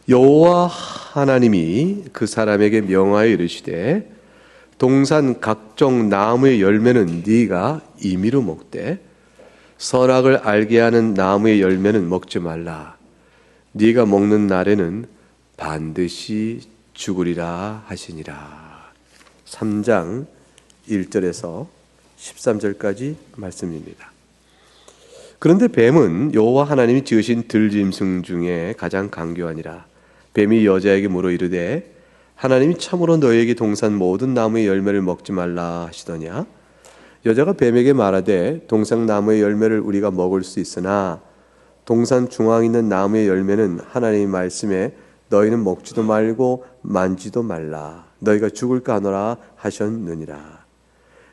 여호와 하나님이 그 사람에게 명하여 이르시되 동산 각종 나무의 열매는 네가 임의로 먹되 선악을 알게 하는 나무의 열매는 먹지 말라. 네가 먹는 날에는 반드시 죽으리라 하시니라. 3장 1절에서 13절까지 말씀입니다. 그런데 뱀은 여호와 하나님이 지으신 들짐승 중에 가장 강교하니라. 뱀이 여자에게 물어 이르되 하나님이 참으로 너희에게 동산 모든 나무의 열매를 먹지 말라 하시더냐? 여자가 뱀에게 말하되 동산 나무의 열매를 우리가 먹을 수 있으나 동산 중앙에 있는 나무의 열매는 하나님의 말씀에 너희는 먹지도 말고 만지도 말라. 너희가 죽을까 하노라 하셨느니라.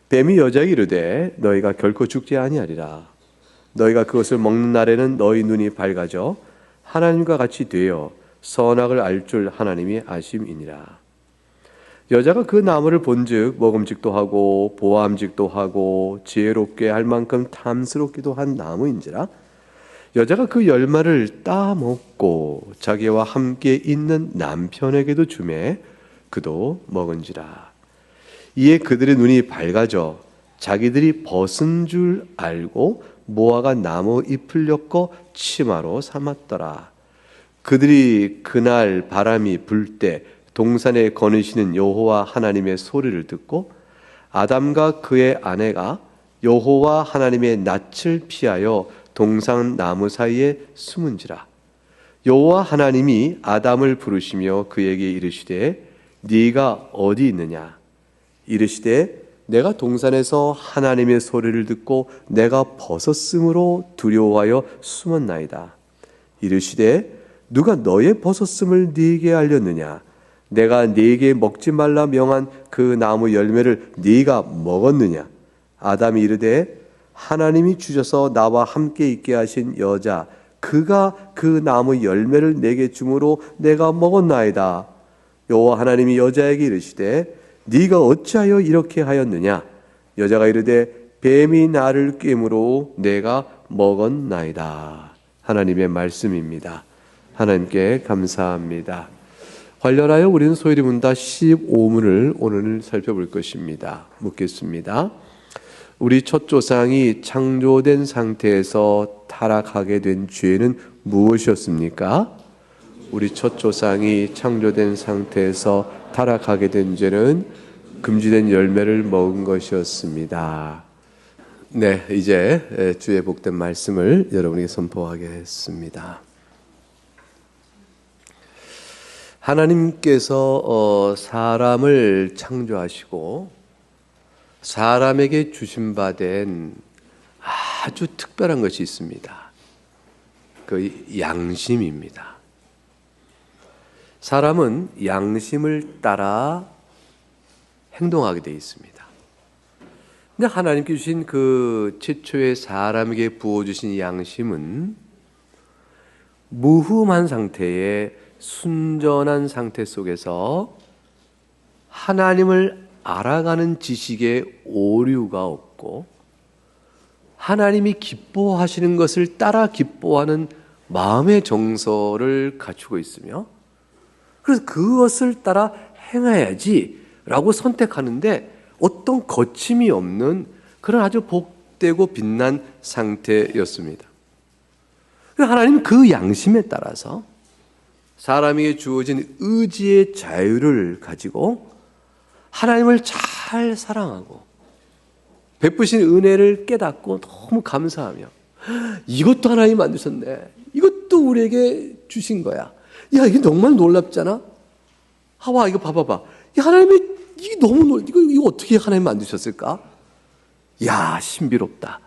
뱀이 여자에게 이르되 너희가 결코 죽지 아니하리라. 너희가 그것을 먹는 날에는 너희 눈이 밝아져 하나님과 같이 되어 선악을 알 줄 하나님이 아심이니라. 여자가 그 나무를 본즉 먹음직도 하고 보암직도 하고 지혜롭게 할 만큼 탐스럽기도 한 나무인지라. 여자가 그 열매를 따먹고 자기와 함께 있는 남편에게도 주매 그도 먹은지라. 이에 그들의 눈이 밝아져 자기들이 벗은 줄 알고 모아가 나무 잎을 엮어 치마로 삼았더라. 그들이 그날 바람이 불 때 동산에 거느시는 여호와 하나님의 소리를 듣고 아담과 그의 아내가 여호와 하나님의 낯을 피하여 동산 나무 사이에 숨은지라. 여호와 하나님이 아담을 부르시며 그에게 이르시되 네가 어디 있느냐? 이르시되 내가 동산에서 하나님의 소리를 듣고 내가 벗었으므로 두려워하여 숨었나이다. 이르시되 누가 너의 벗었음을 네게 알렸느냐? 내가 네게 먹지 말라 명한 그 나무 열매를 네가 먹었느냐? 아담이 이르되 하나님이 주셔서 나와 함께 있게 하신 여자 그가 그 나무 열매를 내게 주므로 내가 먹었나이다. 여호와 하나님이 여자에게 이르시되 네가 어찌하여 이렇게 하였느냐? 여자가 이르되 뱀이 나를 꿰므로 내가 먹었나이다. 하나님의 말씀입니다. 하나님께 감사합니다. 관련하여 우리는 소위 문다 15문을 오늘 살펴볼 것입니다. 묻겠습니다. 우리 첫 조상이 창조된 상태에서 타락하게 된 죄는 무엇이었습니까? 우리 첫 조상이 창조된 상태에서 타락하게 된 죄는 금지된 열매를 먹은 것이었습니다. 네, 이제 주의 복된 말씀을 여러분에게 선포하겠습니다. 하나님께서 사람을 창조하시고 사람에게 주신 바 된 아주 특별한 것이 있습니다. 그 양심입니다. 사람은 양심을 따라 행동하게 되어 있습니다. 근데 하나님께 주신 그 최초의 사람에게 부어주신 양심은 무흠한 상태에 순전한 상태 속에서 하나님을 알아가는 지식에 오류가 없고 하나님이 기뻐하시는 것을 따라 기뻐하는 마음의 정서를 갖추고 있으며 그래서 그것을 따라 행해야지 라고 선택하는데 어떤 거침이 없는 그런 아주 복되고 빛난 상태였습니다. 하나님은 그 양심에 따라서 사람에게 주어진 의지의 자유를 가지고 하나님을 잘 사랑하고 베푸신 은혜를 깨닫고 너무 감사하며 이것도 하나님 만드셨네. 이것도 우리에게 주신 거야. 야, 이게 정말 놀랍잖아. 하와, 이거 봐봐봐. 하나님이 이게 너무 이거 어떻게 하나님 만드셨을까? 야, 신비롭다.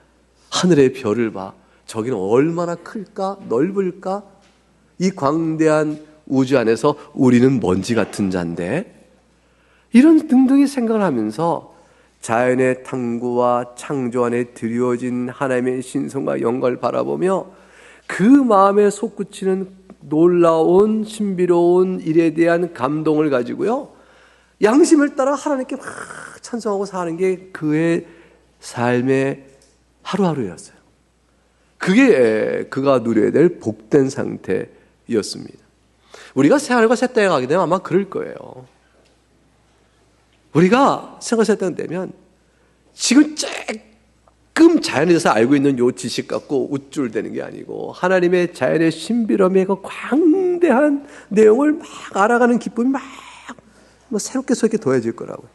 하늘의 별을 봐. 저기는 얼마나 클까? 넓을까? 이 광대한 우주 안에서 우리는 먼지 같은 자인데 이런 등등의 생각을 하면서 자연의 탐구와 창조 안에 드리워진 하나님의 신성과 영광을 바라보며 그 마음에 솟구치는 놀라운 신비로운 일에 대한 감동을 가지고요 양심을 따라 하나님께 막 찬송하고 사는 게 그의 삶의 하루하루였어요. 그게 그가 누려야 될 복된 상태였습니다. 우리가 새하늘과 새 땅에 가게 되면 아마 그럴 거예요. 우리가 새하늘과 새 땅 되면 지금 조금 자연에서 알고 있는 요 지식 갖고 우쭐대는 게 아니고 하나님의 자연의 신비로움의 그 광대한 내용을 막 알아가는 기쁨이 막 새롭게 새롭게 더해질 거라고요.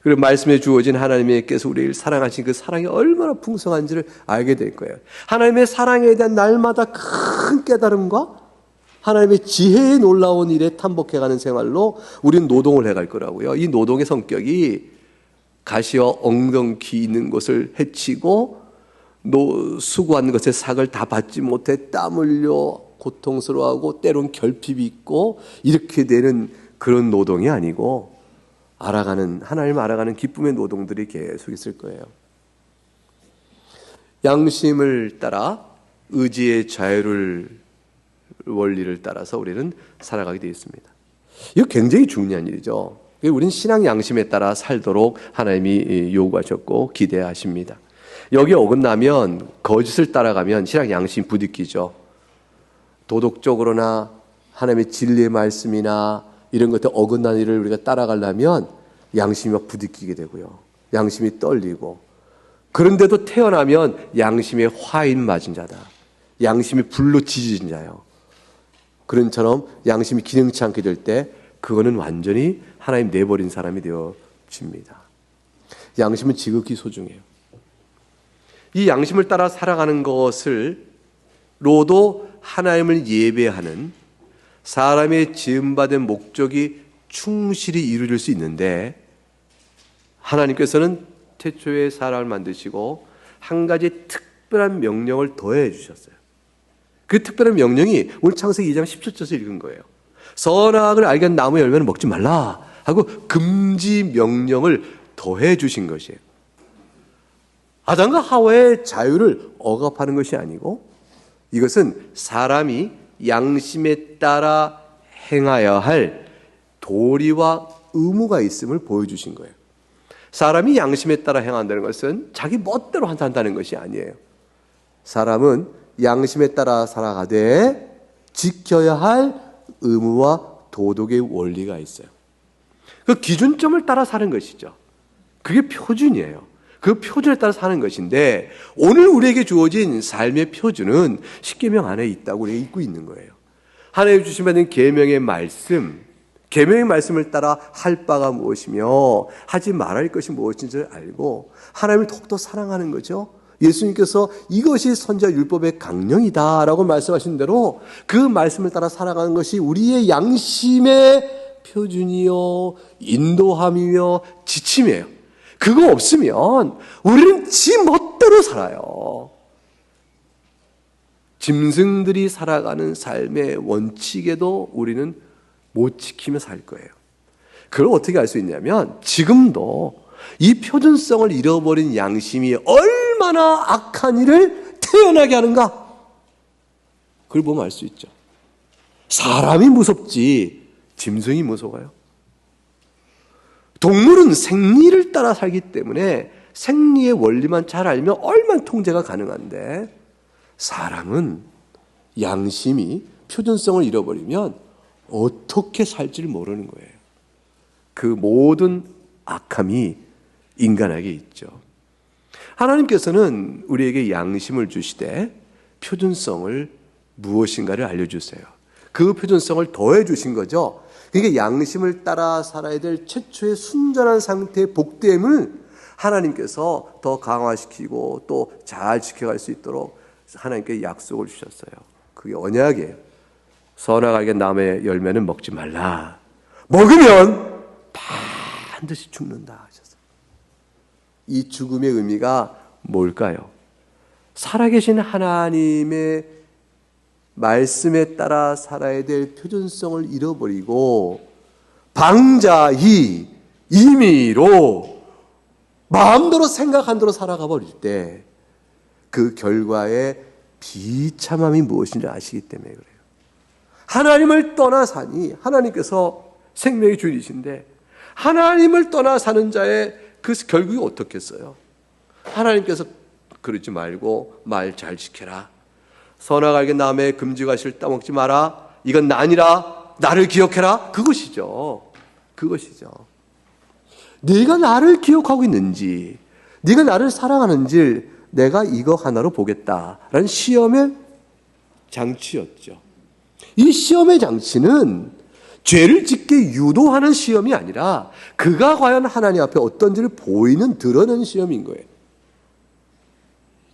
그리고 말씀에 주어진 하나님께서 우리를 사랑하신 그 사랑이 얼마나 풍성한지를 알게 될 거예요. 하나님의 사랑에 대한 날마다 큰 깨달음과 하나님의 지혜에 놀라운 일에 탐복해가는 생활로 우리는 노동을 해갈 거라고요. 이 노동의 성격이 가시와 엉겅퀴 있는 것을 해치고 수고한 것의 삭을 다 받지 못해 땀 흘려 고통스러워하고 때론 결핍이 있고 이렇게 되는 그런 노동이 아니고 하나님 알아가는 기쁨의 노동들이 계속 있을 거예요. 양심을 따라 의지의 자유를 원리를 따라서 우리는 살아가게 되어 있습니다. 이거 굉장히 중요한 일이죠. 우리는 신앙 양심에 따라 살도록 하나님이 요구하셨고 기대하십니다. 여기 어긋나면 거짓을 따라가면 신앙 양심이 부딪히죠. 도덕적으로나 하나님의 진리의 말씀이나 이런 것들 어긋난 일을 우리가 따라가려면 양심이 막 부딪히게 되고요. 양심이 떨리고 그런데도 태어나면 양심의 화인 맞은 자다. 양심이 불로 지진 자요. 그런처럼 양심이 기능치 않게 될 때 그거는 완전히 하나님 내버린 사람이 되어집니다. 양심은 지극히 소중해요. 이 양심을 따라 살아가는 것을로도 하나님을 예배하는 사람의 지음받은 목적이 충실히 이루어질 수 있는데 하나님께서는 태초에 사람을 만드시고 한 가지 특별한 명령을 더해 주셨어요. 그 특별한 명령이 오늘 창세기 2장 17절에서 읽은 거예요. 선악을 알게 한 나무 열매는 먹지 말라 하고 금지 명령을 더해 주신 것이에요. 아담과 하와의 자유를 억압하는 것이 아니고 이것은 사람이 양심에 따라 행하여야 할 도리와 의무가 있음을 보여주신 거예요. 사람이 양심에 따라 행한다는 것은 자기 멋대로 한다는 것이 아니에요. 사람은 양심에 따라 살아가되 지켜야 할 의무와 도덕의 원리가 있어요. 그 기준점을 따라 사는 것이죠. 그게 표준이에요. 그 표준에 따라 사는 것인데 오늘 우리에게 주어진 삶의 표준은 십계명 안에 있다고 우리가 읽고 있는 거예요. 하나님 주신 받은 계명의 말씀, 계명의 말씀을 따라 할 바가 무엇이며 하지 말아야 할 것이 무엇인지를 알고 하나님을 더욱더 사랑하는 거죠. 예수님께서 이것이 선지자 율법의 강령이다라고 말씀하신 대로 그 말씀을 따라 살아가는 것이 우리의 양심의 표준이요 인도함이며 지침이에요. 그거 없으면 우리는 지 멋대로 살아요. 짐승들이 살아가는 삶의 원칙에도 우리는 못 지키며 살 거예요. 그걸 어떻게 알 수 있냐면 지금도 이 표준성을 잃어버린 양심이 얼마나 악한 일을 태어나게 하는가 그걸 보면 알 수 있죠. 사람이 무섭지 짐승이 무서워요. 동물은 생리를 따라 살기 때문에 생리의 원리만 잘 알면 얼마나 통제가 가능한데 사람은 양심이 표준성을 잃어버리면 어떻게 살지를 모르는 거예요. 그 모든 악함이 인간에게 있죠. 하나님께서는 우리에게 양심을 주시되 표준성을 무엇인가를 알려주세요. 그 표준성을 더해 주신 거죠. 그러니까 양심을 따라 살아야 될 최초의 순전한 상태의 복됨을 하나님께서 더 강화시키고 또 잘 지켜갈 수 있도록 하나님께 약속을 주셨어요. 그게 언약이에요. 선악 알게 나무의 열매는 먹지 말라. 먹으면 반드시 죽는다 하셨어요. 이 죽음의 의미가 뭘까요? 살아계신 하나님의 말씀에 따라 살아야 될 표준성을 잃어버리고 방자히 임의로 마음대로 생각한 대로 살아가 버릴 때 그 결과의 비참함이 무엇인지 아시기 때문에 그래요. 하나님을 떠나 사니 하나님께서 생명의 주인이신데 하나님을 떠나 사는 자의 그 결국이 어떻겠어요? 하나님께서 그러지 말고 말 잘 지켜라. 선악 알게 남의 금지 과실을 따먹지 마라. 이건 난이라. 나를 기억해라. 그것이죠. 그것이죠. 네가 나를 기억하고 있는지, 네가 나를 사랑하는지 내가 이거 하나로 보겠다라는 시험의 장치였죠. 이 시험의 장치는 죄를 짓게 유도하는 시험이 아니라 그가 과연 하나님 앞에 어떤지를 보이는, 드러내는 시험인 거예요.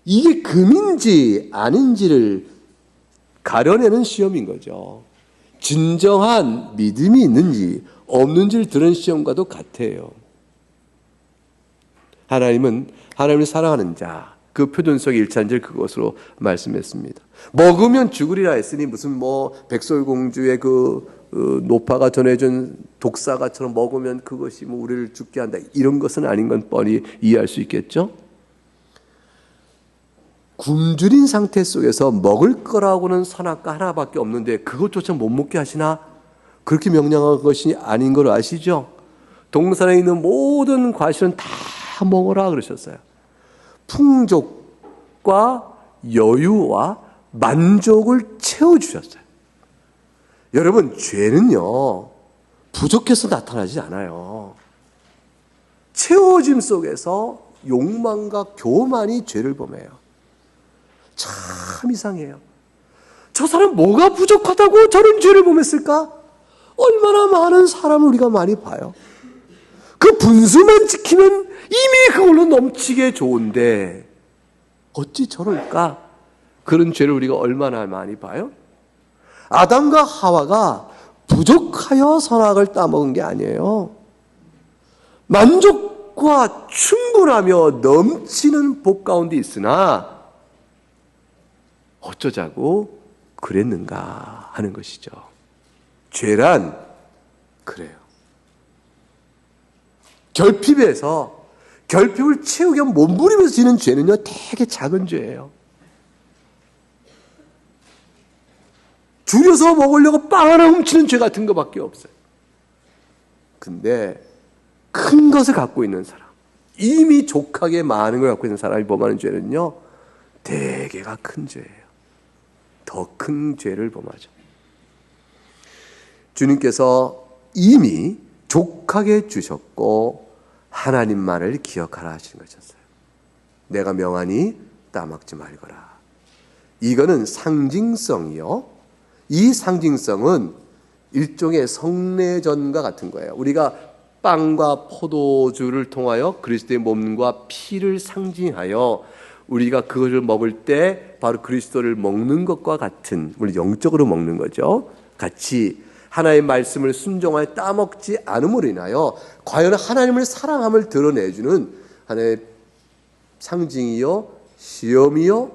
이게 금인지 아닌지를 가려내는 시험인 거죠. 진정한 믿음이 있는지 없는지를 드러내는 시험과도 같아요. 하나님은 하나님을 사랑하는 자, 그 표준성의 일찬지를 그것으로 말씀했습니다. 먹으면 죽으리라 했으니 무슨 백설공주의 노파가 전해준 독사가처럼 먹으면 그것이 우리를 죽게 한다, 이런 것은 아닌 건 뻔히 이해할 수 있겠죠. 굶주린 상태 속에서 먹을 거라고는 선악과 하나밖에 없는데 그것조차 못 먹게 하시나? 그렇게 명령한 것이 아닌 걸 아시죠? 동산에 있는 모든 과실은 다 먹어라 그러셨어요. 풍족과 여유와 만족을 채워주셨어요. 여러분, 죄는요, 부족해서 나타나지 않아요. 채워짐 속에서 욕망과 교만이 죄를 범해요. 참 이상해요. 저 사람 뭐가 부족하다고 저런 죄를 범했을까? 얼마나 많은 사람을 우리가 많이 봐요. 그 분수만 지키면 이미 그걸로 넘치게 좋은데 어찌 저럴까? 그런 죄를 우리가 얼마나 많이 봐요? 아담과 하와가 부족하여 선악을 따먹은 게 아니에요. 만족과 충분하며 넘치는 복 가운데 있으나 어쩌자고 그랬는가 하는 것이죠. 죄란 그래요. 결핍을 채우기 위해 몸부림에서 지는 죄는요, 되게 작은 죄예요. 줄여서 먹으려고 빵 하나 훔치는 죄 같은 것밖에 없어요. 근데 큰 것을 갖고 있는 사람, 이미 족하게 많은 걸 갖고 있는 사람이 범하는 죄는요, 대개가 큰 죄예요. 더 큰 죄를 범하죠. 주님께서 이미 족하게 주셨고 하나님만을 기억하라 하시는 것이었어요. 내가 명하니 따먹지 말거라. 이거는 상징성이요. 이 상징성은 일종의 성례전과 같은 거예요. 우리가 빵과 포도주를 통하여 그리스도의 몸과 피를 상징하여 우리가 그것을 먹을 때 바로 그리스도를 먹는 것과 같은, 우리 영적으로 먹는 거죠. 같이 하나님의 말씀을 순종하여 따먹지 않음으로 인하여 과연 하나님을 사랑함을 드러내주는 하나의 상징이요, 시험이요,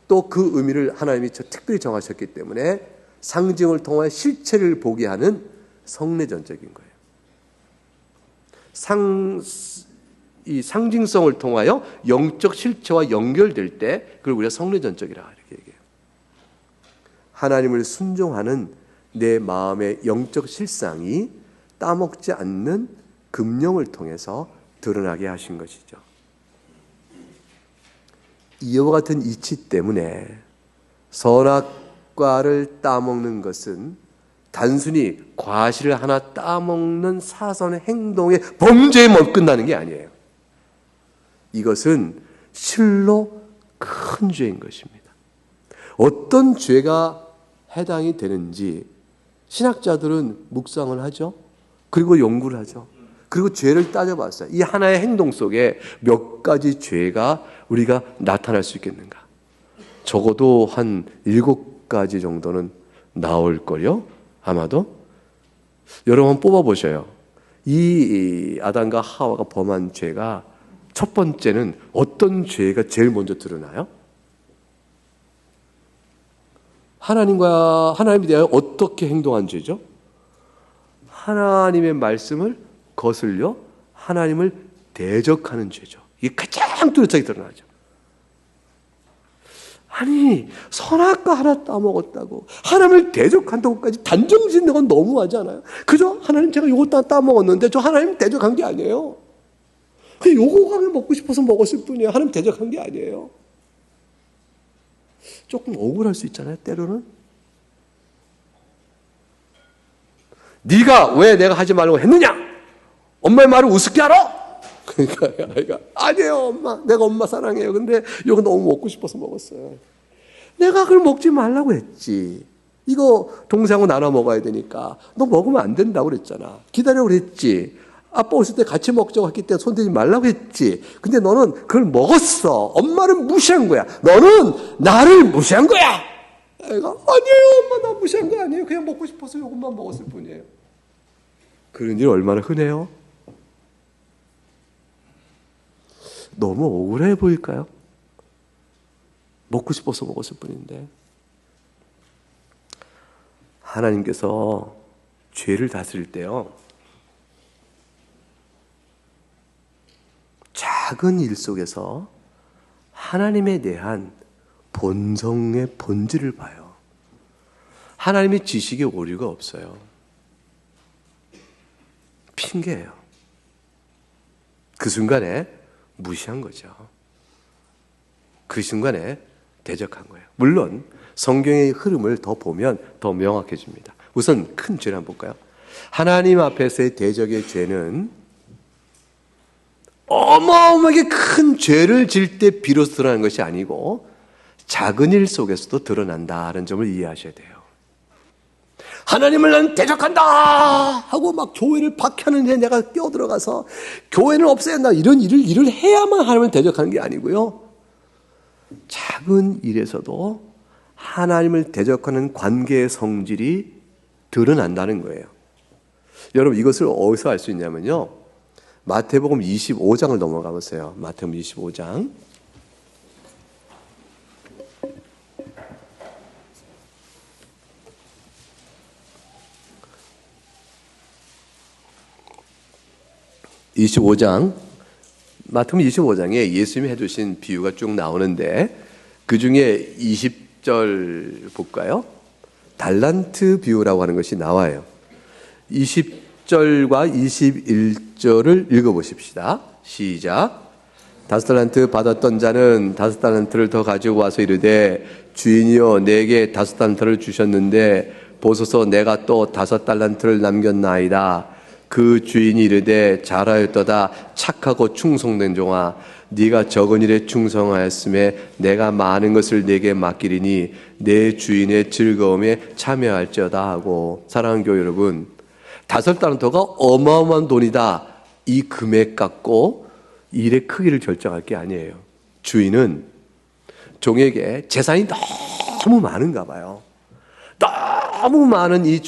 또 그 의미를 하나님이 특별히 정하셨기 때문에 상징을 통하여 실체를 보게 하는 성례전적인 거예요. 이 상징성을 통하여 영적 실체와 연결될 때 그걸 우리가 성례전적이라 이렇게 얘기해요. 하나님을 순종하는 내 마음의 영적 실상이 따먹지 않는 금령을 통해서 드러나게 하신 것이죠. 이와 같은 이치 때문에 선악과를 따먹는 것은 단순히 과실을 하나 따먹는 사선의 행동의 범죄에만 끝나는 게 아니에요. 이것은 실로 큰 죄인 것입니다. 어떤 죄가 해당이 되는지 신학자들은 묵상을 하죠. 그리고 연구를 하죠. 그리고 죄를 따져봤어요. 이 하나의 행동 속에 몇 가지 죄가 우리가 나타날 수 있겠는가. 적어도 한 7가지 정도는 나올걸요. 아마도. 여러분 한번 뽑아보셔요. 이 아담과 하와가 범한 죄가 첫 번째는 어떤 죄가 제일 먼저 드러나요? 하나님에 대하여 어떻게 행동한 죄죠? 하나님의 말씀을 거슬려 하나님을 대적하는 죄죠. 이게 가장 뚜렷하게 드러나죠. 아니, 선악과 하나 따먹었다고 하나님을 대적한다고까지 단정 짓는 건 너무하지 않아요? 그저 하나님 제가 요거 따먹었는데 저 하나님 대적한 게 아니에요. 그냥 요거 먹고 싶어서 먹었을 뿐이에요. 하나님 대적한 게 아니에요. 조금 억울할 수 있잖아요, 때로는. 네가 왜 내가 하지 말라고 했느냐? 엄마의 말을 우습게 알아? 그러니까 아이가 아니에요 엄마, 내가 엄마 사랑해요. 근데 이거 너무 먹고 싶어서 먹었어요. 내가 그걸 먹지 말라고 했지. 이거 동생하고 나눠 먹어야 되니까 너 먹으면 안 된다고 그랬잖아. 기다려고 그랬지. 아빠 오실 때 같이 먹자고 했기 때문에 손대지 말라고 했지. 근데 너는 그걸 먹었어. 엄마를 무시한 거야. 너는 나를 무시한 거야. 애가 아니에요 엄마, 나 무시한 거 아니에요. 그냥 먹고 싶어서 이것만 먹었을 뿐이에요. 그런 일 얼마나 흔해요? 너무 억울해 보일까요? 먹고 싶어서 먹었을 뿐인데. 하나님께서 죄를 다스릴 때요, 작은 일 속에서 하나님에 대한 본성의 본질을 봐요. 하나님의 지식에 오류가 없어요. 핑계예요. 그 순간에 무시한 거죠. 그 순간에 대적한 거예요. 물론 성경의 흐름을 더 보면 더 명확해집니다. 우선 큰 죄를 한번 볼까요? 하나님 앞에서의 대적의 죄는 어마어마하게 큰 죄를 질 때 비로소 드러나는 것이 아니고 작은 일 속에서도 드러난다는 점을 이해하셔야 돼요. 하나님을 난 대적한다 하고 막 교회를 박해하는데 내가 끼어들어가서 교회는 없애야 한다 이런 일을 해야만 하나님을 대적하는 게 아니고요, 작은 일에서도 하나님을 대적하는 관계의 성질이 드러난다는 거예요. 여러분 이것을 어디서 알 수 있냐면요, 마태복음 25장을 넘어가 보세요. 마태복음 25장. 마태복음 25장에 예수님이 해주신 비유가 쭉 나오는데 그 중에 20절 볼까요? 달란트 비유라고 하는 것이 나와요. 20절과 21절을 읽어보십시다. 시작. 5달란트 받았던 자는 5달란트를 더 가지고 와서 이르되 주인이여 내게 5달란트를 주셨는데 보소서 내가 또 5달란트를 남겼나이다. 그 주인이 이르되 잘하였도다 착하고 충성된 종아, 네가 적은 일에 충성하였음에 내가 많은 것을 네게 맡기리니 내 주인의 즐거움에 참여할지어다 하고. 사랑하는 교회 여러분, 5달란트가 어마어마한 돈이다 이 금액 갖고 일의 크기를 결정할 게 아니에요. 주인은 종에게 재산이 너무 많은가 봐요. 너무 많은 이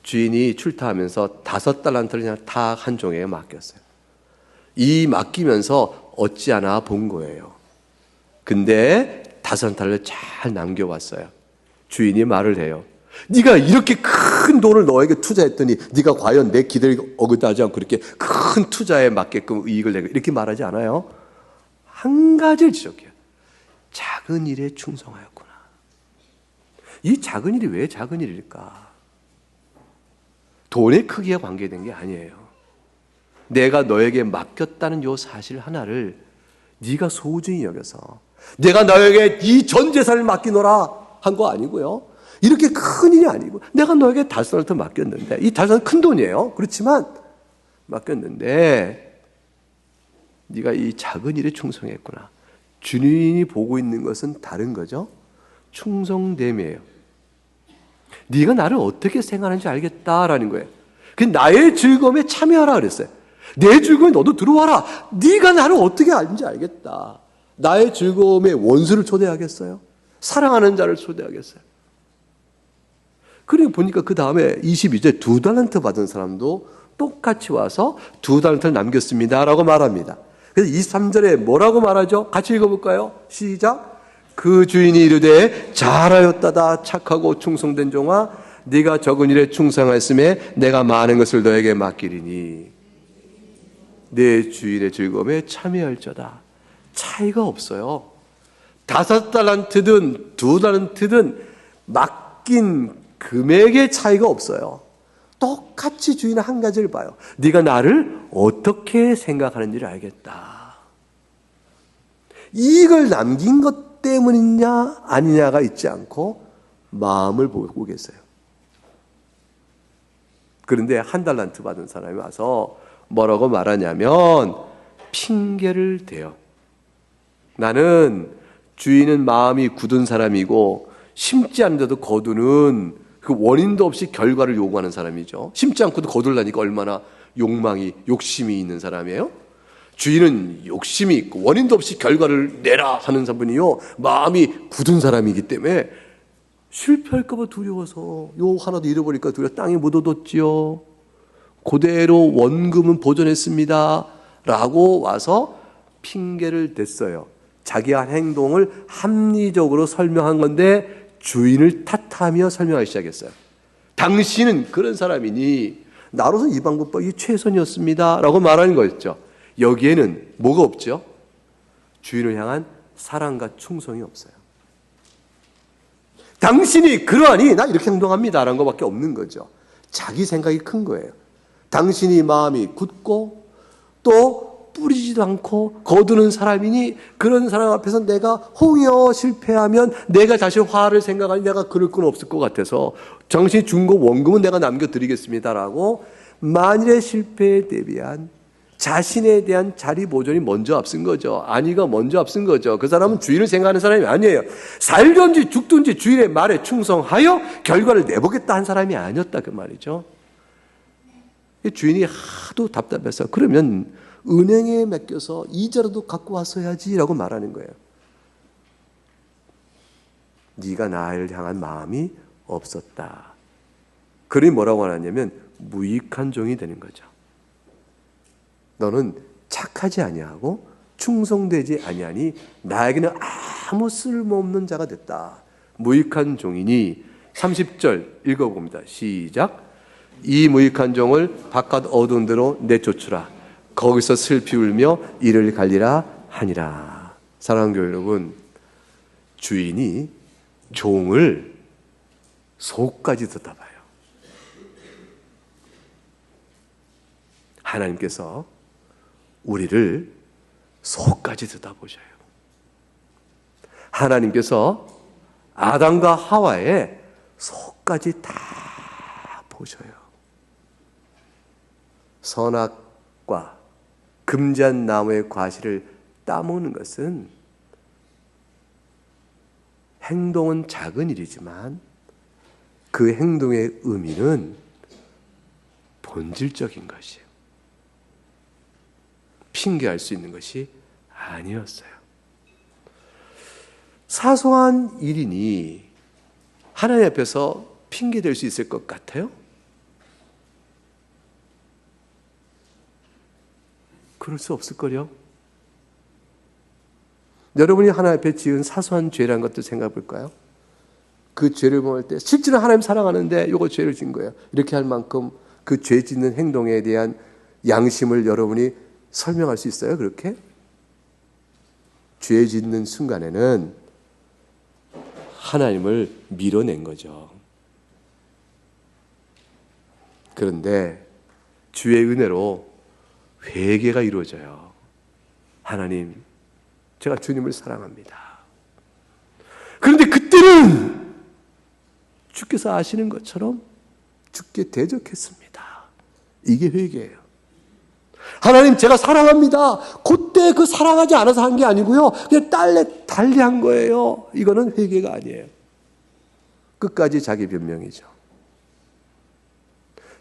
주인이 출타하면서 5달란트를 그냥 다 한 종에게 맡겼어요. 이 맡기면서 어찌하나 본 거예요. 근데 5달란트를 잘 남겨왔어요. 주인이 말을 해요. 네가 이렇게 큰 돈을 너에게 투자했더니 네가 과연 내 기대를 어긋나지 않고 이렇게 큰 투자에 맞게끔 이익을 내고 이렇게 말하지 않아요. 한 가지를 지적해요. 작은 일에 충성하였구나. 이 작은 일이 왜 작은 일일까? 돈의 크기와 관계된 게 아니에요. 내가 너에게 맡겼다는 요 사실 하나를 네가 소중히 여겨서 내가 너에게 이 전 재산을 맡기노라 한 거 아니고요, 이렇게 큰 일이 아니고 내가 너에게 5달란트 맡겼는데, 이 5달란트 큰 돈이에요. 그렇지만 맡겼는데 네가 이 작은 일에 충성했구나. 주인이 보고 있는 것은 다른 거죠. 충성됨이에요. 네가 나를 어떻게 생각하는지 알겠다라는 거예요. 그 나의 즐거움에 참여하라 그랬어요. 내 즐거움에 너도 들어와라. 네가 나를 어떻게 알는지 알겠다. 나의 즐거움에 원수를 초대하겠어요? 사랑하는 자를 초대하겠어요? 그리고 보니까 그 다음에 22절 2달란트 받은 사람도 똑같이 와서 2달란트를 남겼습니다라고 말합니다. 그래서 23절에 뭐라고 말하죠? 같이 읽어볼까요? 시작. 그 주인이 이르되 잘하였다다 착하고 충성된 종아, 네가 적은 일에 충성하였음에 내가 많은 것을 너에게 맡기리니 내 주인의 즐거움에 참여할지어다. 차이가 없어요. 5달란트든 2달란트든 맡긴 금액의 차이가 없어요. 똑같이 주인은 한 가지를 봐요. 네가 나를 어떻게 생각하는지를 알겠다. 이걸 남긴 것 때문이냐 아니냐가 있지 않고 마음을 보고 계세요. 그런데 한 달란트 받은 사람이 와서 뭐라고 말하냐면 핑계를 대요. 나는 주인은 마음이 굳은 사람이고 심지 않는데도 거두는 그 원인도 없이 결과를 요구하는 사람이죠. 심지 않고도 거둘라니까 얼마나 욕심이 있는 사람이에요. 주인은 욕심이 있고 원인도 없이 결과를 내라 하는 분이요, 마음이 굳은 사람이기 때문에 실패할까 봐 두려워서 요 하나도 잃어버릴까 두려워 땅에 묻어뒀지요. 그대로 원금은 보존했습니다 라고 와서 핑계를 댔어요. 자기의 행동을 합리적으로 설명한 건데 주인을 탓하며 설명하기 시작했어요. 당신은 그런 사람이니 나로서 이 방법이 최선이었습니다 라고 말하는 거였죠. 여기에는 뭐가 없죠? 주인을 향한 사랑과 충성이 없어요. 당신이 그러하니 나 이렇게 행동합니다 라는 것밖에 없는 거죠. 자기 생각이 큰 거예요. 당신이 마음이 굳고 또 뿌리지도 않고 거두는 사람이니 그런 사람 앞에서 내가 홍여 실패하면 내가 자신 화를 생각하니 내가 그럴 건 없을 것 같아서 당신이 준 거 원금은 내가 남겨드리겠습니다라고 만일의 실패에 대비한 자신에 대한 자리 보존이 먼저 앞선 거죠. 안위가 먼저 앞선 거죠. 그 사람은 주인을 생각하는 사람이 아니에요. 살든지 죽든지 주인의 말에 충성하여 결과를 내보겠다 한 사람이 아니었다 그 말이죠. 주인이 하도 답답해서 그러면 은행에 맡겨서 이자라도 갖고 왔어야지라고 말하는 거예요. 네가 나를 향한 마음이 없었다. 그러니 뭐라고 하냐면 무익한 종이 되는 거죠. 너는 착하지 아니하고 충성되지 아니하니 나에게는 아무 쓸모없는 자가 됐다. 무익한 종이니 30절 읽어봅니다. 시작. 이 무익한 종을 바깥 어두운 데로 내쫓으라. 거기서 슬피 울며 이를 갈리라 하니라. 사랑하는 교회 여러분, 주인이 종을 속까지 듣다봐요. 하나님께서 우리를 속까지 듣다보셔요. 하나님께서 아담과 하와의 속까지 다 보셔요. 선악과 금지한 나무의 과실을 따먹는 것은 행동은 작은 일이지만 그 행동의 의미는 본질적인 것이에요. 핑계할 수 있는 것이 아니었어요. 사소한 일이니 하나님 앞에서 핑계될 수 있을 것 같아요? 그럴 수 없을걸요? 여러분이 하나님 앞에 지은 사소한 죄라는 것도 생각해 볼까요? 그 죄를 볼 때 실제로 하나님 사랑하는데 이거 죄를 진 거예요. 이렇게 할 만큼 그 죄 짓는 행동에 대한 양심을 여러분이 설명할 수 있어요? 그렇게? 죄 짓는 순간에는 하나님을 밀어낸 거죠. 그런데 주의 은혜로 회개가 이루어져요. 하나님, 제가 주님을 사랑합니다. 그런데 그때는 주께서 아시는 것처럼 주께 대적했습니다. 이게 회개예요. 하나님, 제가 사랑합니다. 그때 그 사랑하지 않아서 한 게 아니고요. 그냥 달리 한 거예요. 이거는 회개가 아니에요. 끝까지 자기 변명이죠.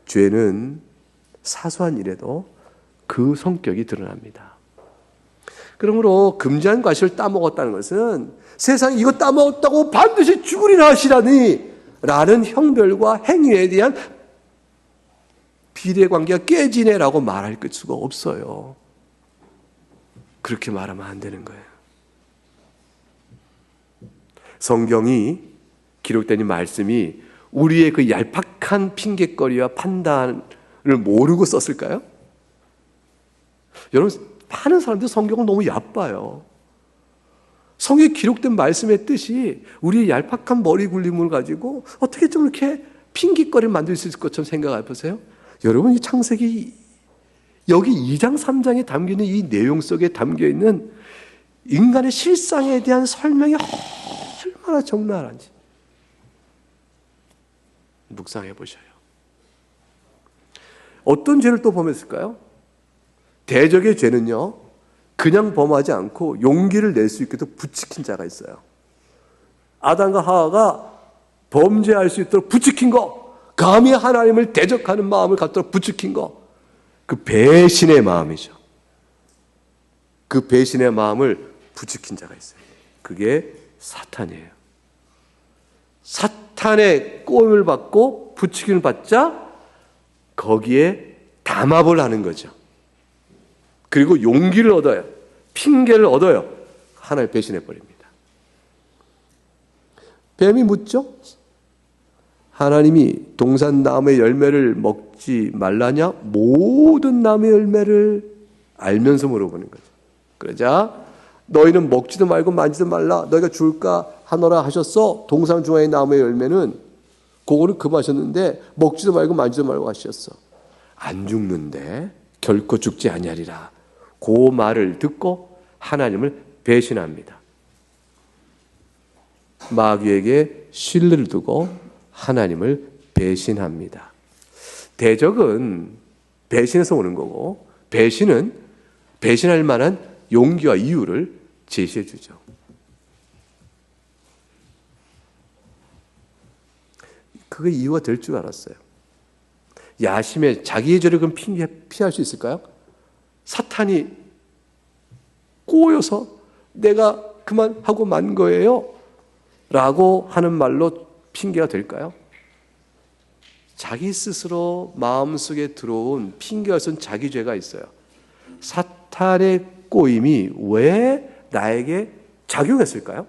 죄는 사소한 일에도 그 성격이 드러납니다. 그러므로 금지한 과실을 따먹었다는 것은 세상에 이거 따먹었다고 반드시 죽으리라 하시라니 라는 형별과 행위에 대한 비례관계가 깨지네라고 말할 수가 없어요. 그렇게 말하면 안 되는 거예요. 성경이 기록된 이 말씀이 우리의 그 얄팍한 핑계거리와 판단을 모르고 썼을까요? 여러분, 많은 사람들이 성경을 너무 얕봐요. 성경에 기록된 말씀의 뜻이 우리의 얄팍한 머리 굴림을 가지고 어떻게 좀 이렇게 핑계거리를 만들 수 있을 것처럼 생각해 보세요. 여러분, 이 창세기 여기 2장 3장에 담기는 이 내용 속에 담겨있는 인간의 실상에 대한 설명이 얼마나 적나라한지 묵상해 보셔요. 어떤 죄를 또 범했을까요? 대적의 죄는요, 그냥 범하지 않고 용기를 낼 수 있게도 부추긴 자가 있어요. 아담과 하와가 범죄할 수 있도록 부추긴 거, 감히 하나님을 대적하는 마음을 갖도록 부추긴 거, 그 배신의 마음이죠. 그 배신의 마음을 부추긴 자가 있어요. 그게 사탄이에요. 사탄의 꼬임을 받고 부추김을 받자 거기에 담합을 하는 거죠. 그리고 용기를 얻어요. 핑계를 얻어요. 하나님을 배신해버립니다. 뱀이 묻죠? 하나님이 동산 나무의 열매를 먹지 말라냐? 모든 나무의 열매를 알면서 물어보는 거죠. 그러자 너희는 먹지도 말고 만지도 말라. 너희가 줄까 하노라 하셨어. 동산 중앙의 나무의 열매는 그거를 금하셨는데 먹지도 말고 만지도 말고 하셨어. 안 죽는데 결코 죽지 아니하리라. 그 말을 듣고 하나님을 배신합니다. 마귀에게 신뢰를 두고 하나님을 배신합니다. 대적은 배신에서 오는 거고, 배신은 배신할 만한 용기와 이유를 제시해 주죠. 그게 이유가 될 줄 알았어요. 야심에 자기의 죄를 그럼 피할 수 있을까요? 사탄이 꼬여서 내가 그만하고 만 거예요 라고 하는 말로 핑계가 될까요? 자기 스스로 마음속에 들어온 핑계가 쓴 자기 죄가 있어요. 사탄의 꼬임이 왜 나에게 작용했을까요?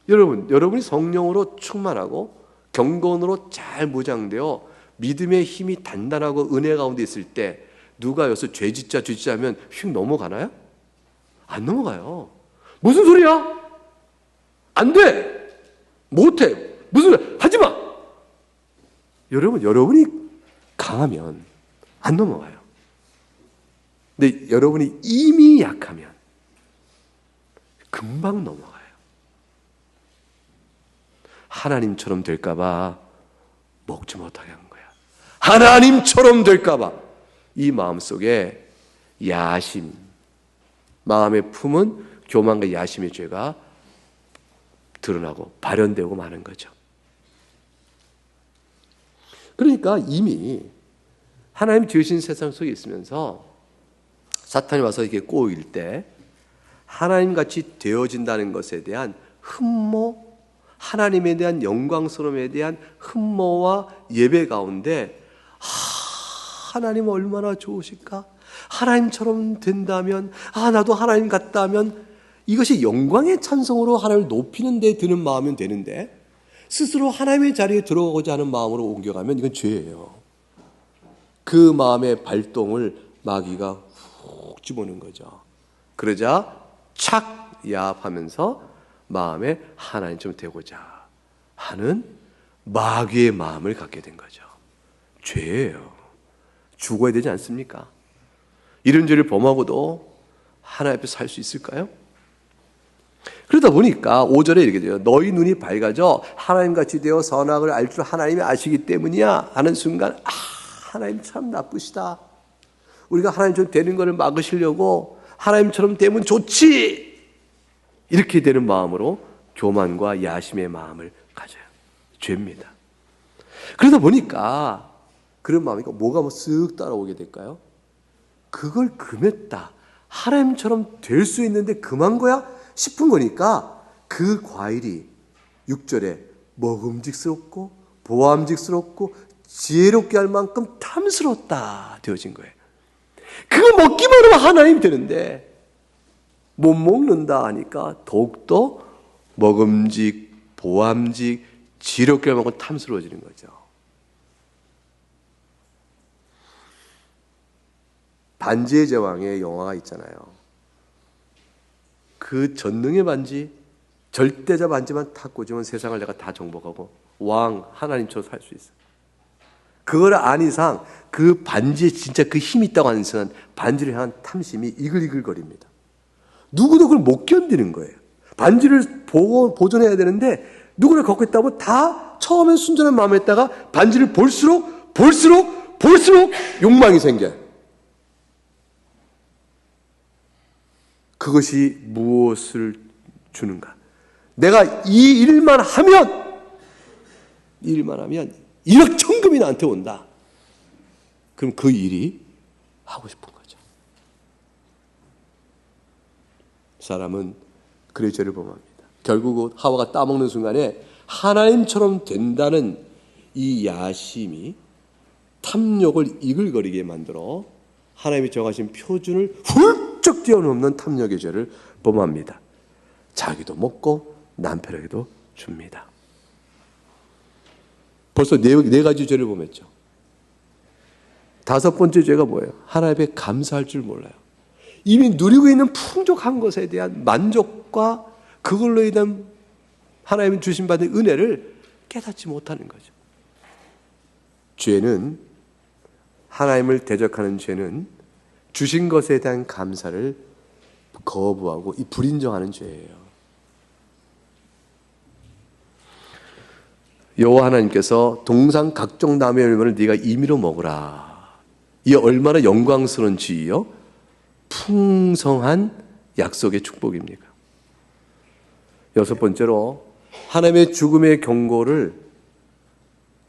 여러분이 성령으로 충만하고 경건으로 잘 무장되어 믿음의 힘이 단단하고 은혜 가운데 있을 때 누가 여기서 죄짓자 하면 휙 넘어가나요? 안 넘어가요. 무슨 소리야? 안 돼! 못해! 무슨 소리야? 하지 마! 여러분이 강하면 안 넘어가요. 근데 여러분이 이미 약하면 금방 넘어가요. 하나님처럼 될까봐 먹지 못하게 한 거야. 하나님처럼 될까봐 이 마음속에 야심, 마음에 품은 교만과 야심의 죄가 드러나고 발현되고 마는 거죠. 그러니까 이미 하나님 지으신 세상 속에 있으면서 사탄이 와서 이렇게 꼬일 때 하나님같이 되어진다는 것에 대한 흠모, 하나님에 대한 영광스러움에 대한 흠모와 예배 가운데 하나님 얼마나 좋으실까? 하나님처럼 된다면, 나도 하나님 같다면, 이것이 영광의 찬송으로 하나님을 높이는 데 드는 마음이면 되는데 스스로 하나님의 자리에 들어가고자 하는 마음으로 옮겨가면 이건 죄예요. 그 마음의 발동을 마귀가 훅 집어넣는 거죠. 그러자 착 야합하면서 마음에 하나님처럼 되고자 하는 마귀의 마음을 갖게 된 거죠. 죄예요. 죽어야 되지 않습니까? 이런 죄를 범하고도 하나님 앞에 살 수 있을까요? 그러다 보니까 5절에 이렇게 돼요. 너희 눈이 밝아져 하나님같이 되어 선악을 알 줄 하나님이 아시기 때문이야 하는 순간 하나님 참 나쁘시다. 우리가 하나님처럼 되는 것을 막으시려고 하나님처럼 되면 좋지. 이렇게 되는 마음으로 교만과 야심의 마음을 가져요. 죄입니다. 그러다 보니까 그런 마음이니까 뭐가 쓱 따라오게 될까요? 그걸 금했다. 하나님처럼 될 수 있는데 금한 거야? 싶은 거니까 그 과일이 6절에 먹음직스럽고 보암직스럽고 지혜롭게 할 만큼 탐스럽다 되어진 거예요. 그거 먹기만 하면 하나님 되는데 못 먹는다 하니까 더욱더 먹음직, 보암직, 지혜롭게 할 만큼 탐스러워지는 거죠. 반지의 제왕의 영화가 있잖아요. 그 전능의 반지, 절대자 반지만 탁 꽂으면 세상을 내가 다 정복하고 왕, 하나님처럼 살 수 있어. 그걸 안 이상 그 반지에 진짜 그 힘이 있다고 하는 순간 반지를 향한 탐심이 이글이글거립니다. 누구도 그걸 못 견디는 거예요. 반지를 보존해야 되는데 누구를 갖고 있다고 다 처음엔 순전한 마음에다가 반지를 볼수록 욕망이 생겨요. 그것이 무엇을 주는가? 내가 이 일만 하면 1억 천금이 나한테 온다. 그럼 그 일이 하고 싶은 거죠. 사람은 그의 죄를 범합니다. 결국 하와가 따먹는 순간에 하나님처럼 된다는 이 야심이 탐욕을 이글거리게 만들어 하나님이 정하신 표준을 훌쩍 뛰어넘는 탐욕의 죄를 범합니다. 자기도 먹고 남편에게도 줍니다. 벌써 네 가지 죄를 범했죠. 다섯 번째 죄가 뭐예요? 하나님께 감사할 줄 몰라요. 이미 누리고 있는 풍족한 것에 대한 만족과 그걸로 인한 하나님이 주신 받은 은혜를 깨닫지 못하는 거죠. 죄는, 하나님을 대적하는 죄는 주신 것에 대한 감사를 거부하고 이 불인정하는 죄예요. 여호와 하나님께서 동산 각종 나무의 열매를 네가 임의로 먹으라. 이 얼마나 영광스러운 지위요? 풍성한 약속의 축복입니까? 여섯 번째로 하나님의 죽음의 경고를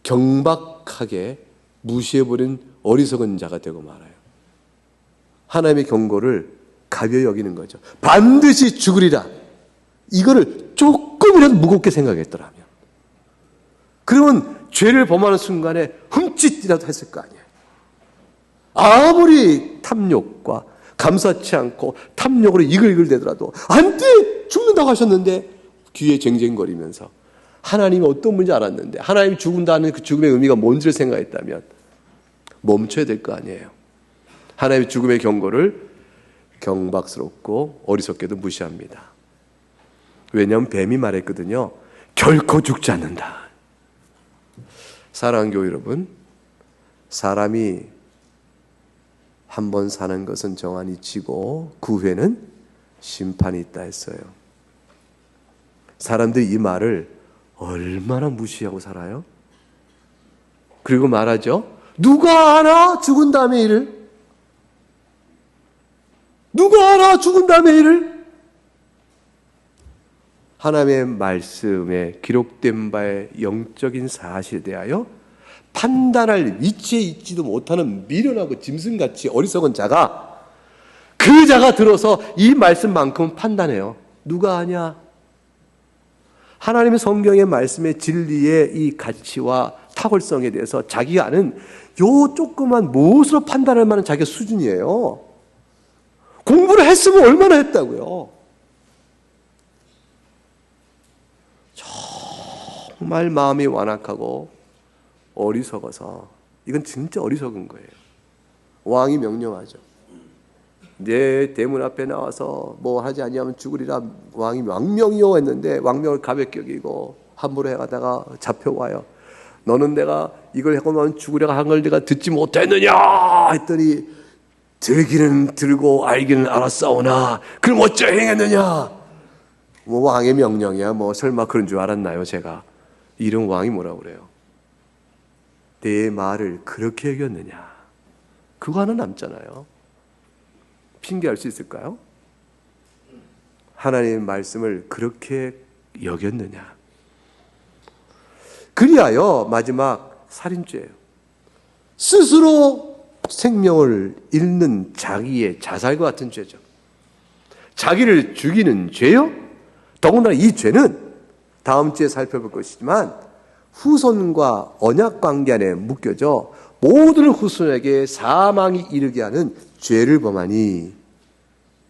경박하게 무시해버린 어리석은 자가 되고 말아요. 하나님의 경고를 가벼이 여기는 거죠. 반드시 죽으리라. 이거를 조금이라도 무겁게 생각했더라면, 그러면 죄를 범하는 순간에 흠칫이라도 했을 거 아니에요. 아무리 탐욕과 감사치 않고 탐욕으로 이글이글대더라도 안 돼! 죽는다고 하셨는데 귀에 쟁쟁거리면서 하나님이 어떤 분인지 알았는데 하나님이 죽은다는 그 죽음의 의미가 뭔지를 생각했다면 멈춰야 될 거 아니에요. 하나님의 죽음의 경고를 경박스럽고 어리석게도 무시합니다. 왜냐하면 뱀이 말했거든요. 결코 죽지 않는다. 사랑하는 교회 여러분, 사람이 한 번 사는 것은 정한이 치고 그 후에는 심판이 있다 했어요. 사람들이 이 말을 얼마나 무시하고 살아요? 그리고 말하죠. 누가 알아? 죽은 다음의 일을? 누가 알아? 죽은 다음의 일을? 하나님의 말씀에 기록된 바의 영적인 사실에 대하여 판단할 위치에 있지도 못하는 미련하고 짐승같이 어리석은 자가, 그 자가 들어서 이 말씀만큼은 판단해요. 누가 아냐? 하나님의 성경의 말씀의 진리의 이 가치와 탁월성에 대해서 자기가 아는 요 조그만 무엇으로 판단할 만한 자기의 수준이에요. 공부를 했으면 얼마나 했다고요. 정말 마음이 완악하고 어리석어서, 이건 진짜 어리석은 거예요. 왕이 명령하죠. 내 대문 앞에 나와서 뭐 하지 아니하면 죽으리라. 왕이 왕명이요 했는데 왕명을 가볍게 여기고 함부로 해가다가 잡혀와요. 너는 내가 이걸 하고 나면 죽으려고 한 걸 내가 듣지 못했느냐 했더니 들기는 들고 알기는 알았사오나 그럼 어찌 행했느냐. 뭐 왕의 명령이야. 뭐 설마 그런 줄 알았나요 제가. 이런 왕이 뭐라고 그래요. 내 말을 그렇게 여겼느냐. 그거 하나 남잖아요. 핑계할 수 있을까요? 하나님의 말씀을 그렇게 여겼느냐. 그리하여 마지막 살인죄예요. 스스로 생명을 잃는 자기의 자살과 같은 죄죠. 자기를 죽이는 죄요. 더군다나 이 죄는 다음 주에 살펴볼 것이지만 후손과 언약 관계 안에 묶여져 모든 후손에게 사망이 이르게 하는 죄를 범하니,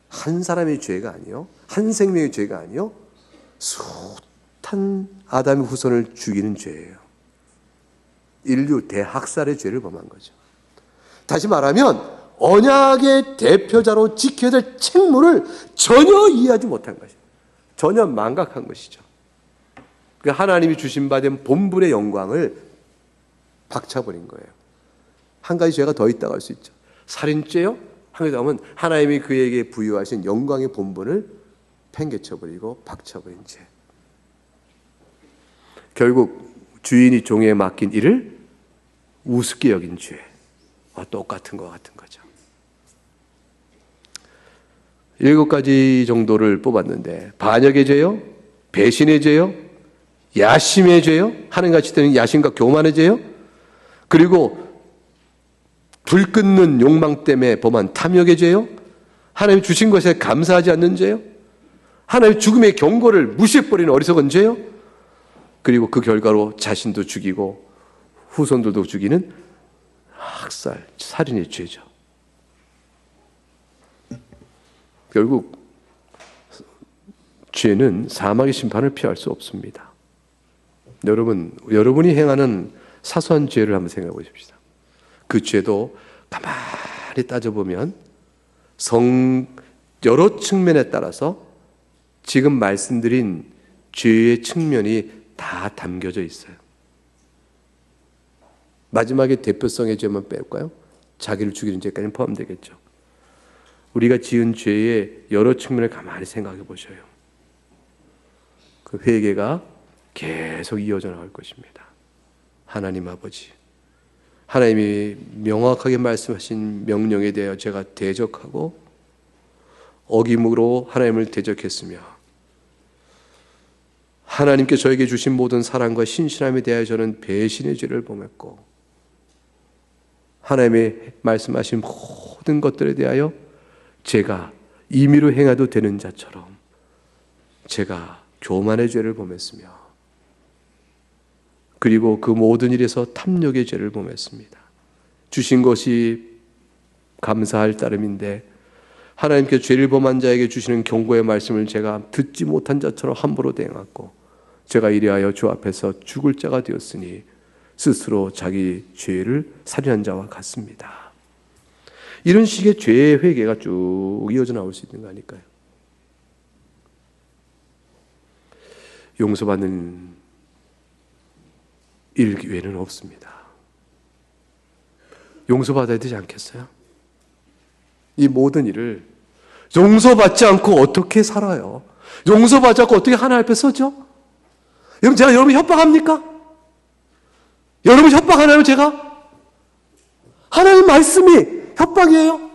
한 사람의 죄가 아니요, 한 생명의 죄가 아니요, 숱한 아담의 후손을 죽이는 죄예요. 인류 대학살의 죄를 범한 거죠. 다시 말하면 언약의 대표자로 지켜야 될 책무를 전혀 이해하지 못한 것이죠. 전혀 망각한 것이죠. 하나님이 주신 바 된 본분의 영광을 박차버린 거예요. 한 가지 죄가 더 있다고 할 수 있죠. 살인죄요? 한 가지 더 하면 하나님이 그에게 부여하신 영광의 본분을 팽개쳐버리고 박차버린 죄. 결국 주인이 종에 맡긴 일을 우습게 여긴 죄와 똑같은 것 같은 거죠. 7가지 정도를 뽑았는데, 반역의 죄요, 배신의 죄요, 야심의 죄요, 하나님같이 되는 야심과 교만의 죄요, 그리고 불 끄는 욕망 때문에 범한 탐욕의 죄요, 하나님 주신 것에 감사하지 않는 죄요, 하나님의 죽음의 경고를 무시해버리는 어리석은 죄요, 그리고 그 결과로 자신도 죽이고 후손들도 죽이는 학살, 살인의 죄죠. 결국 죄는 사망의 심판을 피할 수 없습니다. 여러분이 행하는 사소한 죄를 한번 생각해 보십시다. 그 죄도 가만히 따져보면 여러 측면에 따라서 지금 말씀드린 죄의 측면이 다 담겨져 있어요. 마지막에 대표성의 죄만 빼볼까요? 자기를 죽이는 죄까지는 포함되겠죠. 우리가 지은 죄의 여러 측면을 가만히 생각해 보셔요. 그 회개가 계속 이어져 나갈 것입니다. 하나님 아버지, 하나님이 명확하게 말씀하신 명령에 대하여 제가 대적하고 어김으로 하나님을 대적했으며, 하나님께 저에게 주신 모든 사랑과 신실함에 대하여 저는 배신의 죄를 범했고, 하나님의 말씀하신 모든 것들에 대하여 제가 임의로 행해도 되는 자처럼 제가 교만의 죄를 범했으며, 그리고 그 모든 일에서 탐욕의 죄를 범했습니다. 주신 것이 감사할 따름인데 하나님께 죄를 범한 자에게 주시는 경고의 말씀을 제가 듣지 못한 자처럼 함부로 대응하고, 제가 이리하여 주 앞에서 죽을 자가 되었으니 스스로 자기 죄를 살인한 자와 같습니다. 이런 식의 죄의 회개가 쭉 이어져 나올 수 있는 거 아닐까요? 용서받는 일 외에는 없습니다. 용서받아야 되지 않겠어요? 이 모든 일을 용서받지 않고 어떻게 살아요? 용서받지 않고 어떻게 하나님 앞에 서죠? 여러분, 제가 여러분 협박합니까? 여러분 협박하나요, 제가? 하나님 말씀이 협박이에요?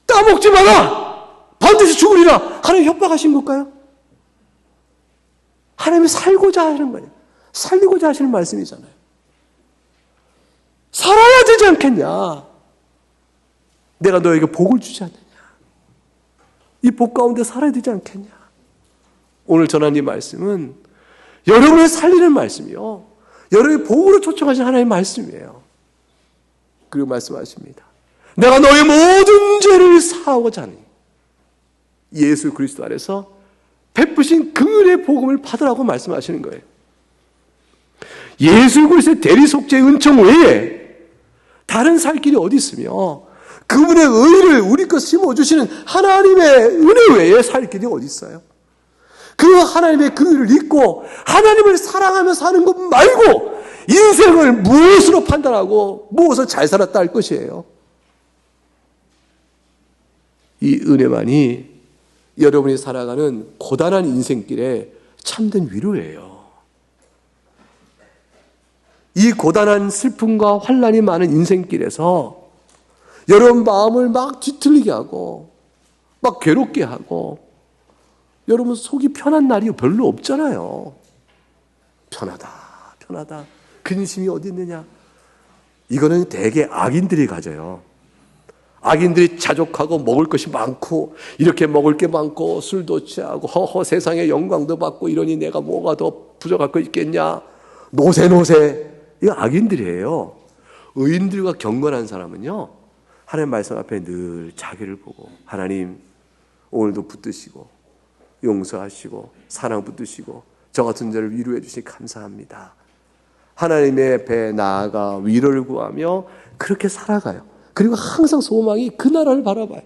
따먹지 마라! 반드시 죽으리라! 하나님 협박하신 걸까요? 하나님이 살고자 하시는 거예요. 살리고자 하시는 말씀이잖아요. 살아야 되지 않겠냐? 내가 너에게 복을 주지 않느냐? 이 복 가운데 살아야 되지 않겠냐? 오늘 전한 이 말씀은 여러분을 살리는 말씀이요, 여러분의 복으로 초청하신 하나님의 말씀이에요. 그리고 말씀하십니다. 내가 너의 모든 죄를 사하고자 하니 예수 그리스도 안에서 베푸신 그 은혜의 복음을 받으라고 말씀하시는 거예요. 예수 그리스도의 대리속죄의 은총 외에 다른 살 길이 어디 있으며, 그분의 의를 우리 것 심어주시는 하나님의 은혜 외에 살 길이 어디 있어요? 그 하나님의 그 의를 잊고 하나님을 사랑하며 사는 것 말고 인생을 무엇으로 판단하고 무엇을 잘 살았다 할 것이에요. 이 은혜만이 여러분이 살아가는 고단한 인생길에 참된 위로예요. 이 고단한 슬픔과 환난이 많은 인생길에서 여러분 마음을 막 뒤틀리게 하고 막 괴롭게 하고 여러분 속이 편한 날이 별로 없잖아요. 편하다. 근심이 어디 있느냐? 이거는 대개 악인들이 가져요. 악인들이 자족하고 먹을 것이 많고 이렇게 먹을 게 많고 술도 취하고 허허 세상의 영광도 받고 이러니 내가 뭐가 더 부족할 거 있겠냐? 노세 이거 악인들이에요. 의인들과 경건한 사람은요, 하나님 말씀 앞에 늘 자기를 보고 하나님 오늘도 붙드시고 용서하시고 사랑 붙드시고 저 같은 자를 위로해 주시니 감사합니다. 하나님의 배에 나아가 위로를 구하며 그렇게 살아가요. 그리고 항상 소망이 그 나라를 바라봐요.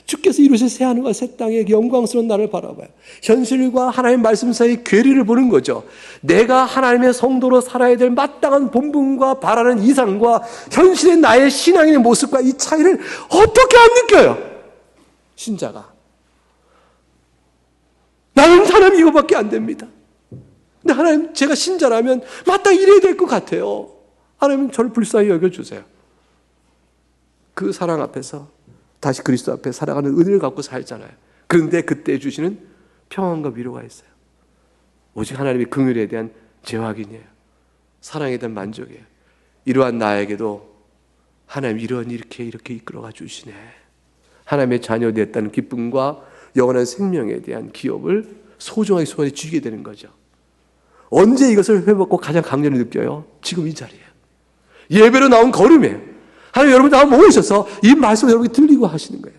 주께서 이루신 새하늘과 새 땅의 영광스러운 나라를 바라봐요. 현실과 하나님 말씀 사이의 괴리를 보는 거죠. 내가 하나님의 성도로 살아야 될 마땅한 본분과 바라는 이상과 현실의 나의 신앙의 모습과 이 차이를 어떻게 안 느껴요? 신자가. 나는 사람이 이거밖에 안 됩니다. 근데 하나님, 제가 신자라면 마땅히 이래야 될 것 같아요. 하나님, 저를 불쌍히 여겨주세요. 그 사랑 앞에서 다시 그리스도 앞에 살아가는 은혜를 갖고 살잖아요. 그런데 그때 주시는 평안과 위로가 있어요. 오직 하나님의 긍휼에 대한 재확인이에요. 사랑에 대한 만족이에요. 이러한 나에게도 하나님 이렇게 이끌어가 주시네. 하나님의 자녀 됐다는 기쁨과 영원한 생명에 대한 기업을 소중하게 손에 쥐게 되는 거죠. 언제 이것을 회복하고 가장 강렬히 느껴요? 지금 이 자리에. 예배로 나온 걸음이에요. 하나님, 여러분 다 모이셔서 이 말씀을 여러분이 들리고 하시는 거예요.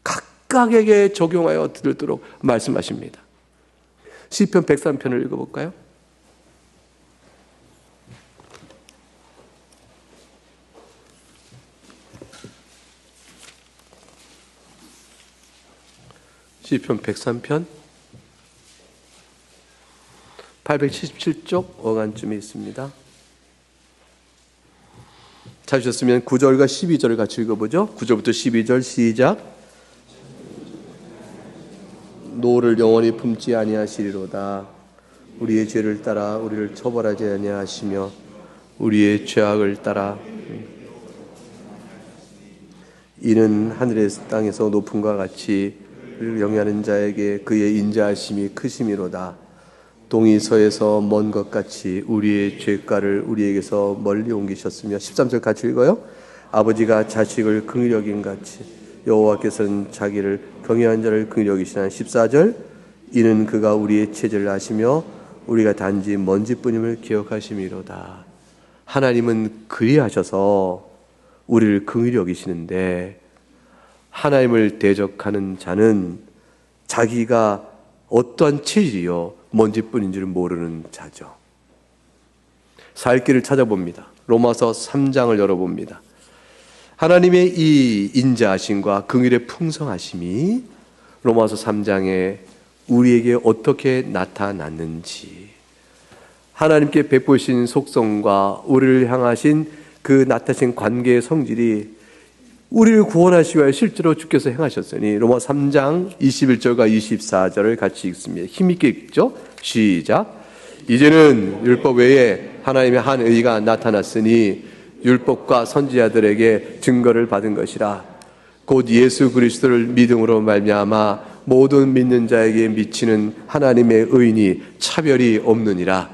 각각에게 적용하여 들도록 말씀하십니다. 시편 103편을 읽어볼까요? 시편 103편 877쪽 어간쯤에 있습니다. 찾으셨으면 9절과 12절을 같이 읽어보죠. 9절부터 12절 시작. 노를 영원히 품지 아니하시리로다. 우리의 죄를 따라 우리를 처벌하지 아니하시며 우리의 죄악을 따라 이는 하늘의 땅에서 높음과 같이 그를 영위하는 자에게 그의 인자하심이 크심이로다. 동이 서에서 먼 것 같이 우리의 죄가를 우리에게서 멀리 옮기셨으며 13절 같이 읽어요. 아버지가 자식을 긍휼히 여긴 같이 여호와께서는 자기를 경외한 자를 긍휼히 여기시나 14절 이는 그가 우리의 체질을 아시며 우리가 단지 먼지뿐임을 기억하심이로다. 하나님은 그리하셔서 우리를 긍휼히 여기시는데 하나님을 대적하는 자는 자기가 어떠한 체질이요 먼지뿐인 줄 모르는 자죠. 살 길을 찾아봅니다. 로마서 3장을 열어봅니다. 하나님의 이 인자하심과 긍휼의 풍성하심이 로마서 3장에 우리에게 어떻게 나타났는지, 하나님께 베푸신 속성과 우리를 향하신 그 나타신 관계의 성질이 우리를 구원하시기 위해 실제로 주께서 행하셨으니 로마 3장 21절과 24절을 같이 읽습니다. 힘있게 읽죠. 시작. 이제는 율법 외에 하나님의 한 의가 나타났으니 율법과 선지자들에게 증거를 받은 것이라. 곧 예수 그리스도를 믿음으로 말미암아 모든 믿는 자에게 미치는 하나님의 의인이 차별이 없느니라.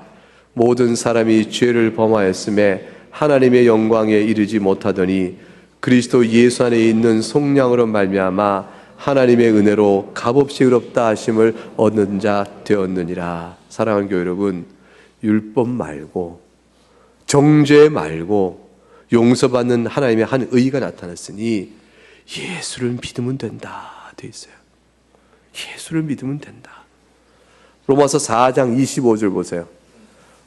모든 사람이 죄를 범하였음에 하나님의 영광에 이르지 못하더니 그리스도 예수 안에 있는 속량으로 말미암아 하나님의 은혜로 값없이 의롭다 하심을 얻는 자 되었느니라. 사랑하는 교회 여러분, 율법 말고 정죄 말고 용서받는 하나님의 한 의가 나타났으니 예수를 믿으면 된다 되어 있어요. 예수를 믿으면 된다. 로마서 4장 25절 보세요.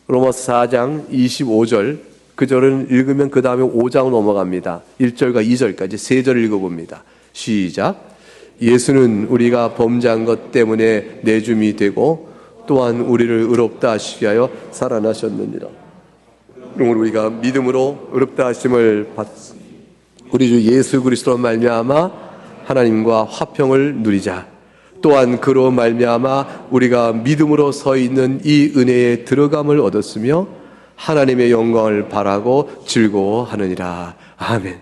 로마서 4장 25절 그 절을 읽으면 그 다음에 5장으로 넘어갑니다. 1절과 2절까지 세 절을 읽어봅니다. 시작. 예수는 우리가 범죄한 것 때문에 내줌이 되고 또한 우리를 의롭다 하시기 위하여 살아나셨느니라. 그러므로 우리가 믿음으로 의롭다 하심을 받습니다. 우리 주 예수 그리스도로 말미암아 하나님과 화평을 누리자. 또한 그로 말미암아 우리가 믿음으로 서 있는 이 은혜에 들어감을 얻었으며 하나님의 영광을 바라고 즐거워하느니라. 아멘.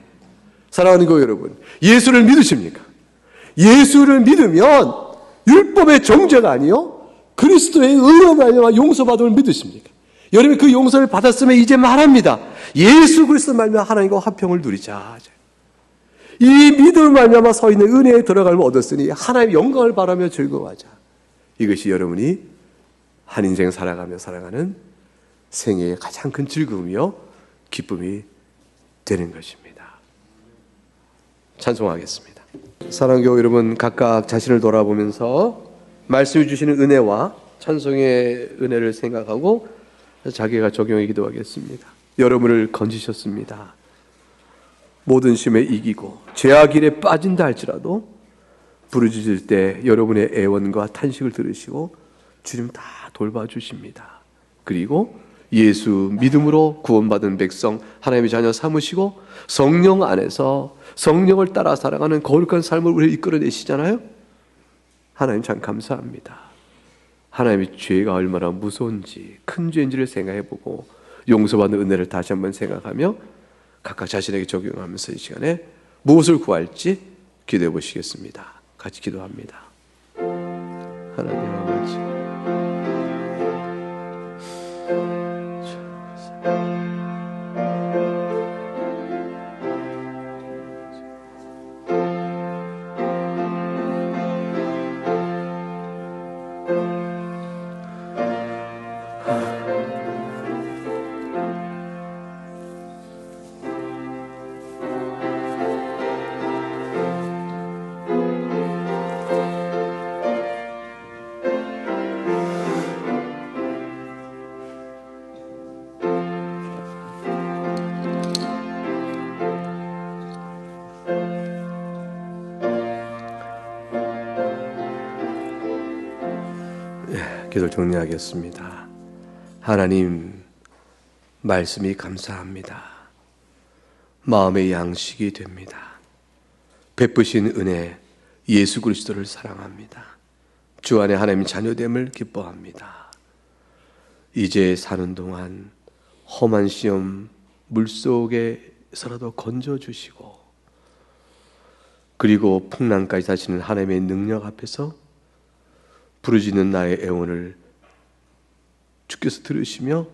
사랑하는 교회 여러분, 예수를 믿으십니까? 예수를 믿으면 율법의 정죄가 아니요 그리스도의 의로 말미암아 용서받음을 믿으십니까? 여러분이 그 용서를 받았으면 이제 말합니다. 예수 그리스도 말미암아 하나님과 화평을 누리자. 이 믿음을 말미암아 서 있는 은혜에 들어감을 얻었으니 하나님의 영광을 바라며 즐거워하자. 이것이 여러분이 한 인생 살아가며 살아가는 생애의 가장 큰 즐거움이요 기쁨이 되는 것입니다. 찬송하겠습니다. 사랑하는 교회 여러분, 각각 자신을 돌아보면서 말씀해 주시는 은혜와 찬송의 은혜를 생각하고 자기가 적용해 기도하겠습니다. 여러분을 건지셨습니다. 모든 심에 이기고 죄악 일에 빠진다 할지라도 부르짖을 때 여러분의 애원과 탄식을 들으시고 주님 다 돌봐주십니다. 그리고 예수 믿음으로 구원받은 백성 하나님의 자녀 삼으시고 성령 안에서 성령을 따라 살아가는 거룩한 삶을 우리를 이끌어내시잖아요. 하나님 참 감사합니다. 하나님의 죄가 얼마나 무서운지, 큰 죄인지를 생각해보고 용서받는 은혜를 다시 한번 생각하며 각각 자신에게 적용하면서 이 시간에 무엇을 구할지 기도해 보시겠습니다. 같이 기도합니다. 하나님 아버지, 기도 정리하겠습니다. 하나님, 말씀이 감사합니다. 마음의 양식이 됩니다. 베푸신 은혜, 예수 그리스도를 사랑합니다. 주 안에 하나님 자녀됨을 기뻐합니다. 이제 사는 동안 험한 시험 물속에서라도 건져주시고, 그리고 풍랑까지 다시는 하나님의 능력 앞에서 부르짖는 나의 애원을 주께서 들으시며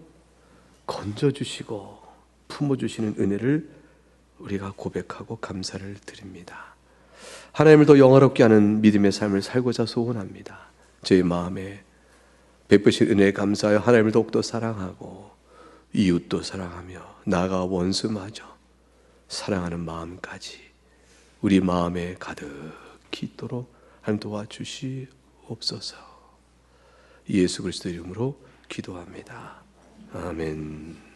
건져주시고 품어주시는 은혜를 우리가 고백하고 감사를 드립니다. 하나님을 더 영화롭게 하는 믿음의 삶을 살고자 소원합니다. 저희 마음에 베푸신 은혜에 감사하여 하나님을 더욱더 사랑하고 이웃도 사랑하며 나아가 원수마저 사랑하는 마음까지 우리 마음에 가득히 있도록 하나님 도와주시옵소서. 예수 그리스도 이름으로 기도합니다. 아멘.